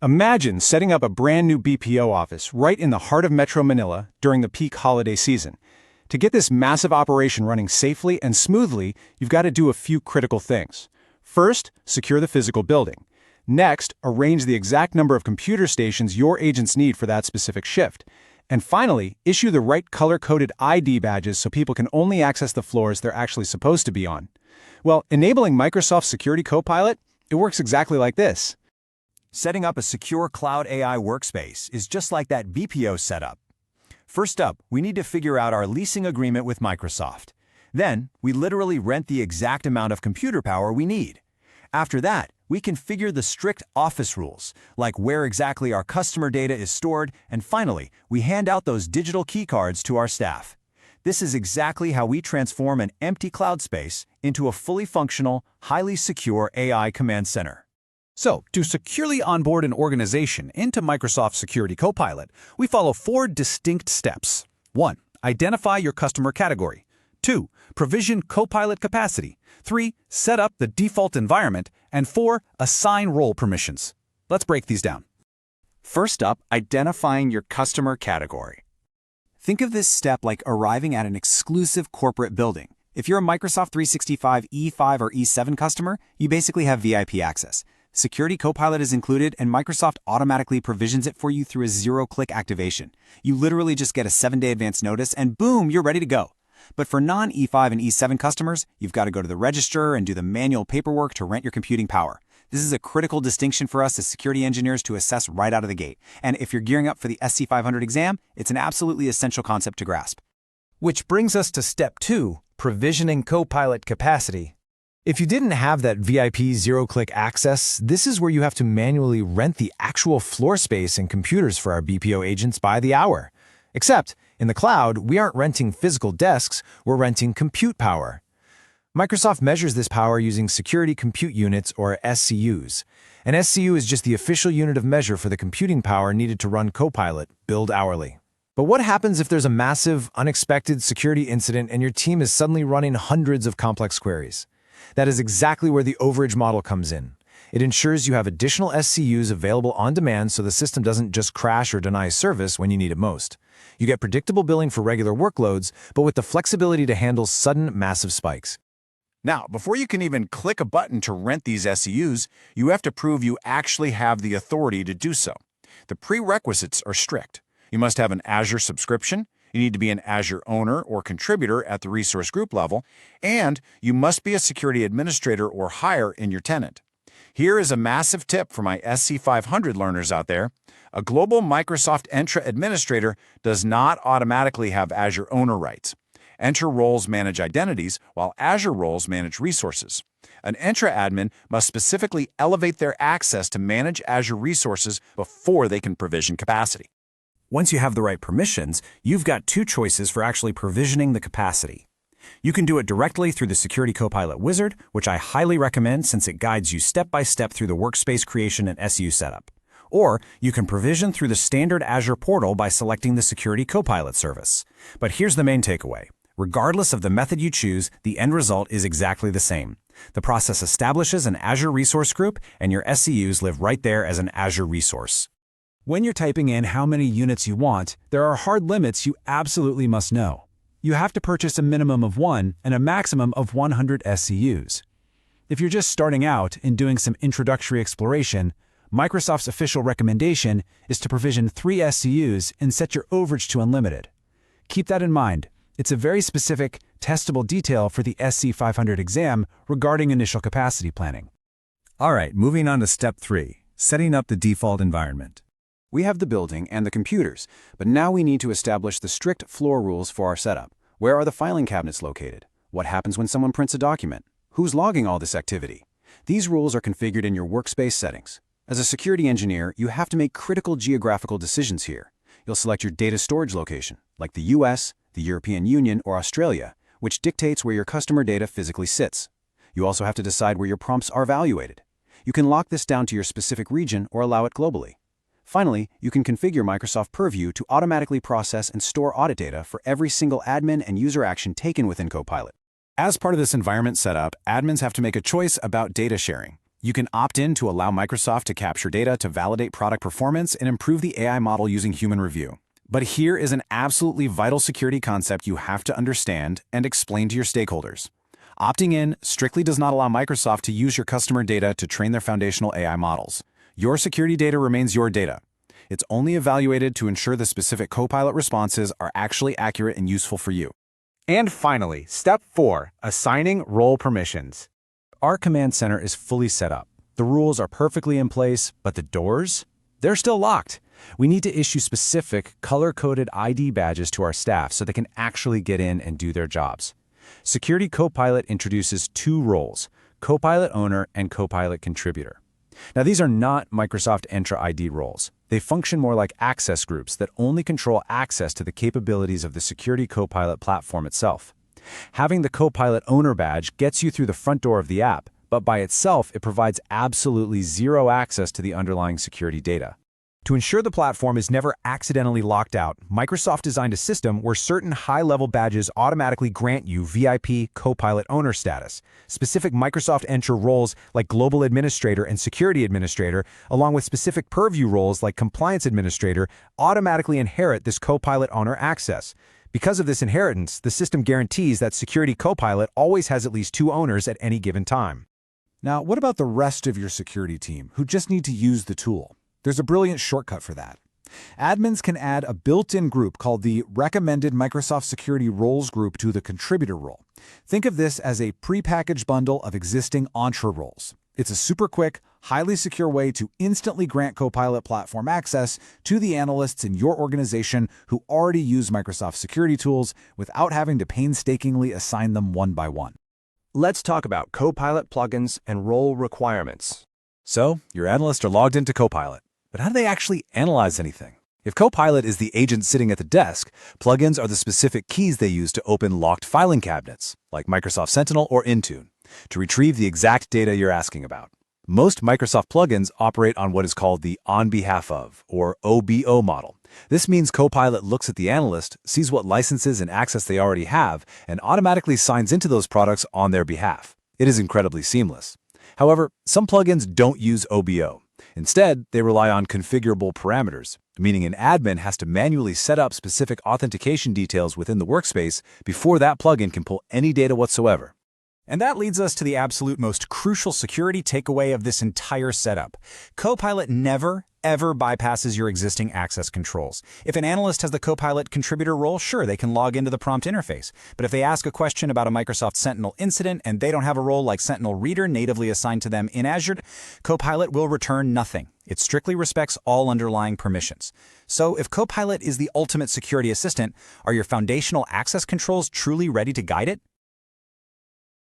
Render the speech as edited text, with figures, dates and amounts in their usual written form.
Imagine setting up a brand new BPO office right in the heart of Metro Manila during the peak holiday season. To get this massive operation running safely and smoothly, you've got to do a few critical things. First, secure the physical building. Next, arrange the exact number of computer stations your agents need for that specific shift. And finally, issue the right color-coded ID badges so people can only access the floors they're actually supposed to be on. Well, enabling Microsoft Security Copilot, it works exactly like this. Setting up a secure cloud AI workspace is just like that BPO setup. First up, we need to figure out our leasing agreement with Microsoft. Then, we literally rent the exact amount of computer power we need. After that, we configure the strict office rules, like where exactly our customer data is stored, and finally, we hand out those digital keycards to our staff. This is exactly how we transform an empty cloud space into a fully functional, highly secure AI command center. So, to securely onboard an organization into Microsoft Security Copilot, we follow 4 distinct steps. 1. Identify your customer category. 2. Provision Copilot capacity. 3. Set up the default environment. And 4. Assign role permissions. Let's break these down. First up, identifying your customer category. Think of this step like arriving at an exclusive corporate building. If you're a Microsoft 365 E5 or E7 customer, you basically have VIP access. Security Copilot is included, and Microsoft automatically provisions it for you through a zero-click activation. You literally just get a 7-day advance notice, and boom, you're ready to go. But for non-E5 and E7 customers, you've got to go to the registrar and do the manual paperwork to rent your computing power. This is a critical distinction for us as security engineers to assess right out of the gate. And if you're gearing up for the SC-500 exam, it's an absolutely essential concept to grasp. Which brings us to step 2, provisioning Copilot capacity. If you didn't have that VIP zero-click access, this is where you have to manually rent the actual floor space and computers for our BPO agents by the hour. Except, in the cloud, we aren't renting physical desks, we're renting compute power. Microsoft measures this power using Security Compute Units, or SCUs. An SCU is just the official unit of measure for the computing power needed to run Copilot, billed hourly. But what happens if there's a massive, unexpected security incident and your team is suddenly running hundreds of complex queries? That is exactly where the overage model comes in. It ensures you have additional SCUs available on demand so the system doesn't just crash or deny service when you need it most. You get predictable billing for regular workloads, but with the flexibility to handle sudden, massive spikes. Now, before you can even click a button to rent these SCUs, you have to prove you actually have the authority to do so. The prerequisites are strict. You must have an Azure subscription, you need to be an Azure owner or contributor at the resource group level, and you must be a security administrator or higher in your tenant. Here is a massive tip for my SC-500 learners out there. A global Microsoft Entra administrator does not automatically have Azure owner rights. Entra roles manage identities, while Azure roles manage resources. An Entra admin must specifically elevate their access to manage Azure resources before they can provision capacity. Once you have the right permissions, you've got 2 choices for actually provisioning the capacity. You can do it directly through the Security Copilot wizard, which I highly recommend since it guides you step-by-step through the workspace creation and SU setup. Or you can provision through the standard Azure portal by selecting the Security Copilot service. But here's the main takeaway. Regardless of the method you choose, the end result is exactly the same. The process establishes an Azure resource group, and your SCUs live right there as an Azure resource. When you're typing in how many units you want, there are hard limits you absolutely must know. You have to purchase a minimum of 1 and a maximum of 100 SCUs. If you're just starting out and doing some introductory exploration, Microsoft's official recommendation is to provision 3 SCUs and set your overage to unlimited. Keep that in mind. It's a very specific, testable detail for the SC-500 exam regarding initial capacity planning. All right, moving on to step 3, setting up the default environment. We have the building and the computers, but now we need to establish the strict floor rules for our setup. Where are the filing cabinets located? What happens when someone prints a document? Who's logging all this activity? These rules are configured in your workspace settings. As a security engineer, you have to make critical geographical decisions here. You'll select your data storage location, like the US, the European Union, or Australia, which dictates where your customer data physically sits. You also have to decide where your prompts are evaluated. You can lock this down to your specific region or allow it globally. Finally, you can configure Microsoft Purview to automatically process and store audit data for every single admin and user action taken within Copilot. As part of this environment setup, admins have to make a choice about data sharing. You can opt in to allow Microsoft to capture data to validate product performance and improve the AI model using human review. But here is an absolutely vital security concept you have to understand and explain to your stakeholders. Opting in strictly does not allow Microsoft to use your customer data to train their foundational AI models. Your security data remains your data. It's only evaluated to ensure the specific Copilot responses are actually accurate and useful for you. And finally, step 4, assigning role permissions. Our command center is fully set up. The rules are perfectly in place, but the doors? They're still locked. We need to issue specific, color-coded ID badges to our staff so they can actually get in and do their jobs. Security Copilot introduces 2 roles, Copilot Owner and Copilot Contributor. Now, these are not Microsoft Entra ID roles. They function more like access groups that only control access to the capabilities of the Security Copilot platform itself. Having the Copilot Owner badge gets you through the front door of the app, but by itself, it provides absolutely zero access to the underlying security data. To ensure the platform is never accidentally locked out, Microsoft designed a system where certain high-level badges automatically grant you VIP Copilot Owner status. Specific Microsoft Entra roles like Global Administrator and Security Administrator, along with specific Purview roles like Compliance Administrator, automatically inherit this Copilot Owner access. Because of this inheritance, the system guarantees that Security Copilot always has at least 2 owners at any given time. Now, what about the rest of your security team who just need to use the tool? There's a brilliant shortcut for that. Admins can add a built-in group called the Recommended Microsoft Security Roles group to the Contributor role. Think of this as a prepackaged bundle of existing Entra roles. It's a super quick, highly secure way to instantly grant Copilot platform access to the analysts in your organization who already use Microsoft security tools without having to painstakingly assign them one by one. Let's talk about Copilot plugins and role requirements. So, your analysts are logged into Copilot. But how do they actually analyze anything? If Copilot is the agent sitting at the desk, plugins are the specific keys they use to open locked filing cabinets, like Microsoft Sentinel or Intune, to retrieve the exact data you're asking about. Most Microsoft plugins operate on what is called the on behalf of, or OBO model. This means Copilot looks at the analyst, sees what licenses and access they already have, and automatically signs into those products on their behalf. It is incredibly seamless. However, some plugins don't use OBO. Instead, they rely on configurable parameters, meaning an admin has to manually set up specific authentication details within the workspace before that plugin can pull any data whatsoever. And that leads us to the absolute most crucial security takeaway of this entire setup. Copilot never, ever bypasses your existing access controls. If an analyst has the Copilot contributor role, sure, they can log into the prompt interface. But if they ask a question about a Microsoft Sentinel incident and they don't have a role like Sentinel Reader natively assigned to them in Azure, Copilot will return nothing. It strictly respects all underlying permissions. So if Copilot is the ultimate security assistant, are your foundational access controls truly ready to guide it?